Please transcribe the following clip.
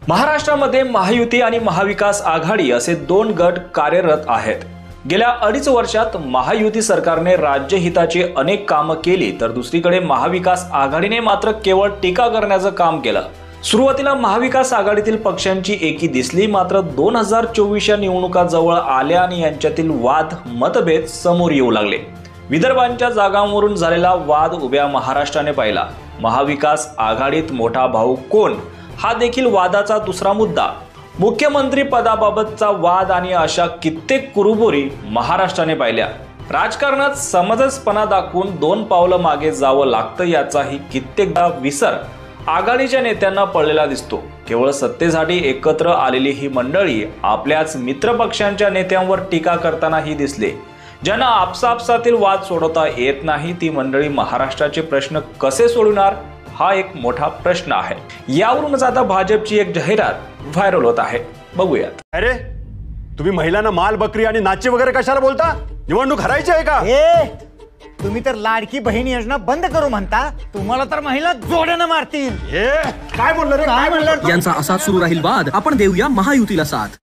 महाराष्ट्रामध्ये महायुती आणि महाविकास आघाडी असे दोन गट कार्यरत आहेत। गेल्या 2.5 वर्षात महायुती सरकारने राज्यहिताची अनेक कामं केली, तर दुसरीकडे महाविकास आघाडीने मात्र केवळ टीका करण्याचं काम केलं। सुरुवातीला महाविकास आघाडीतील पक्षांची एकी दिसली, मात्र 2024 निवडणुका जवळ आल्या आणि यांच्यातील वाद मतभेद समोर येऊ लागले। विदर्भांच्या जागांवरून झालेला वाद उभ्या महाराष्ट्राने पाहिला। महाविकास आघाडीत मोठा भाऊ कोण हा देखील वादाचा दुसरा मुद्दा। मुख्यमंत्री पदाबाबतचा वाद आणि अशा कित्येक कुरुबुरी महाराष्ट्राने पाहिल्या। राजकारणात समंजसपणा दाखवून 2 पावलं मागे जावं लागतं, याचाही कित्येकदा विसर आघाडीच्या नेत्यांना पडलेला दिसतो। केवळ सत्तेसाठी एकत्र आलेली ही मंडळी आपल्याच मित्रपक्षांच्या नेत्यांवर टीका करतानाही दिसले। ज्यांना आपसापसातील वाद सोडवता येत नाही, ती मंडळी महाराष्ट्राचे प्रश्न कसे सोडवणार हा एक मोठा प्रश्न आहे। यावरूनच आता भाजपची एक जाहिरात व्हायरल होत आहे, बघूयात। अरे तुम्ही महिलांना माल बकरी आणि नाची वगैरे कशाला बोलता? निवडणूक हरायची आहे का? तुम्ही तर लाडकी बहीण योजना बंद करू म्हणता, तुम्हाला तर महिला जोड्यानं मारतील। काय बोललं रे? काय म्हणलं? यांचा असा सुरू राहील वाद, आपण देऊया महायुतीला साथ।